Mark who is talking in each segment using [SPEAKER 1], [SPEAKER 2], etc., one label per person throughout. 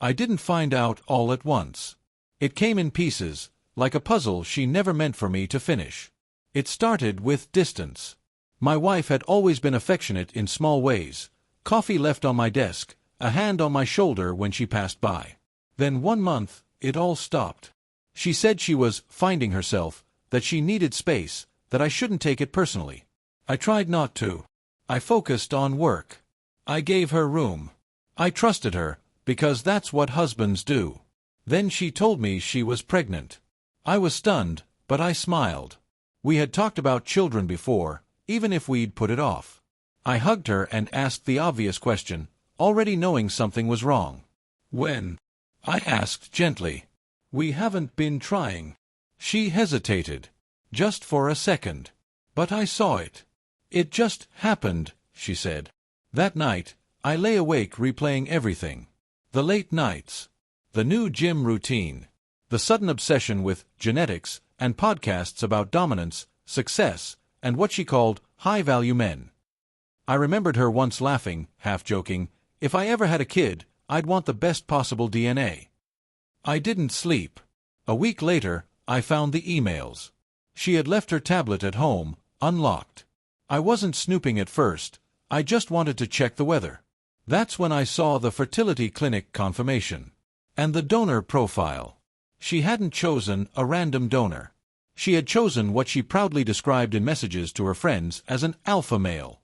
[SPEAKER 1] I didn't find out all at once. It came in pieces, like a puzzle she never meant for me to finish. It started with distance. My wife had always been affectionate in small ways: coffee left on my desk, a hand on my shoulder when she passed by. Then one month, it all stopped. She said she was finding herself, that she needed space, that I shouldn't take it personally. I tried not to. I focused on work. I gave her room. I trusted her, because that's what husbands do. Then she told me she was pregnant. I was stunned, but I smiled. We had talked about children before, even if we'd put it off. I hugged her and asked the obvious question, already knowing something was wrong. "When?" I asked gently. "We haven't been trying." She hesitated. Just for a second. "But I saw it. It just happened," she said. That night, I lay awake replaying everything. The late nights. The new gym routine. The sudden obsession with genetics and podcasts about dominance, success, and what she called high-value men. I remembered her once laughing, half-joking, "If I ever had a kid, I'd want the best possible DNA." I didn't sleep. A week later, I found the emails. She had left her tablet at home, unlocked. I wasn't snooping at first, I just wanted to check the weather. That's when I saw the fertility clinic confirmation. And the donor profile. She hadn't chosen a random donor. She had chosen what she proudly described in messages to her friends as an alpha male.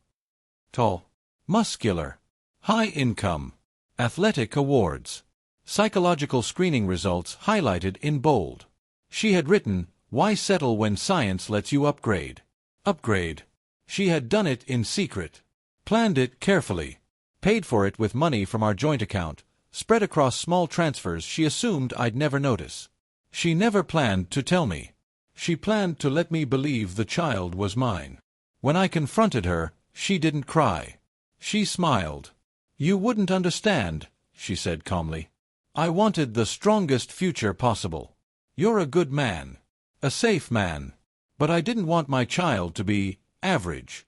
[SPEAKER 1] Tall, muscular, high income, athletic awards, psychological screening results highlighted in bold. She had written, "Why settle when science lets you upgrade?" Upgrade. She had done it in secret, planned it carefully, paid for it with money from our joint account, spread across small transfers she assumed I'd never notice. She never planned to tell me. She planned to let me believe the child was mine. When I confronted her, she didn't cry. She smiled. "You wouldn't understand," she said calmly. "I wanted the strongest future possible. You're a good man. A safe man. But I didn't want my child to be average."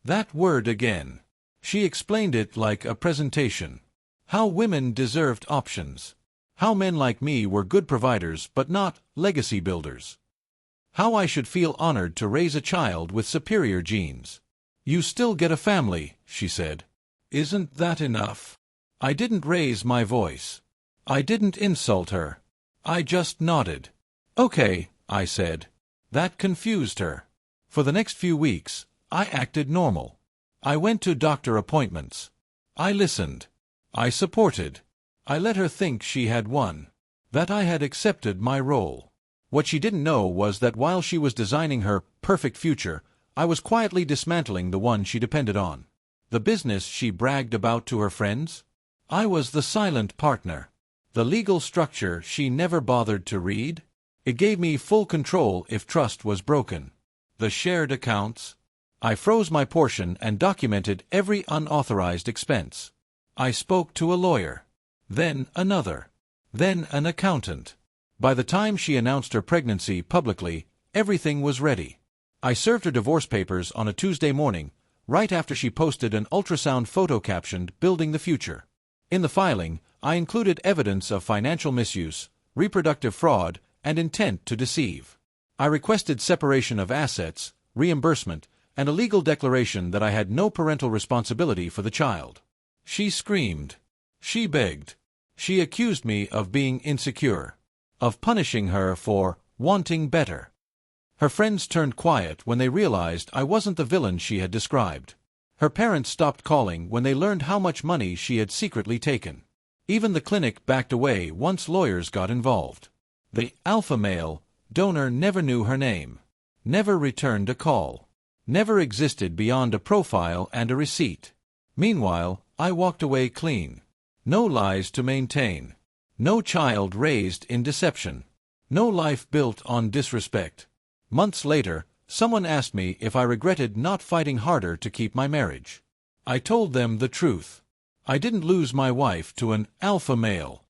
[SPEAKER 1] That word again. She explained it like a presentation. How women deserved options. How men like me were good providers but not legacy builders. How I should feel honored to raise a child with superior genes. "You still get a family," she said. "Isn't that enough?" I didn't raise my voice. I didn't insult her. I just nodded. "Okay," I said. That confused her. For the next few weeks, I acted normal. I went to doctor appointments. I listened. I supported. I let her think she had won. That I had accepted my role. What she didn't know was that while she was designing her perfect future, I was quietly dismantling the one she depended on. The business she bragged about to her friends? I was the silent partner. The legal structure she never bothered to read? It gave me full control if trust was broken. The shared accounts? I froze my portion and documented every unauthorized expense. I spoke to a lawyer. Then another. Then an accountant. By the time she announced her pregnancy publicly, everything was ready. I served her divorce papers on a Tuesday morning, right after she posted an ultrasound photo captioned, "Building the Future." In the filing, I included evidence of financial misuse, reproductive fraud, and intent to deceive. I requested separation of assets, reimbursement, and a legal declaration that I had no parental responsibility for the child. She screamed. She begged. She accused me of being insecure, of punishing her for wanting better. Her friends turned quiet when they realized I wasn't the villain she had described. Her parents stopped calling when they learned how much money she had secretly taken. Even the clinic backed away once lawyers got involved. The alpha male donor never knew her name, never returned a call, never existed beyond a profile and a receipt. Meanwhile, I walked away clean. No lies to maintain. No child raised in deception. No life built on disrespect. Months later, someone asked me if I regretted not fighting harder to keep my marriage. I told them the truth. I didn't lose my wife to an alpha male.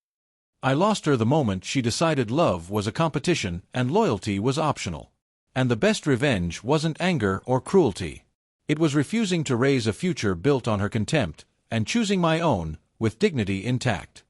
[SPEAKER 1] I lost her the moment she decided love was a competition and loyalty was optional. And the best revenge wasn't anger or cruelty. It was refusing to raise a future built on her contempt, and choosing my own, with dignity intact.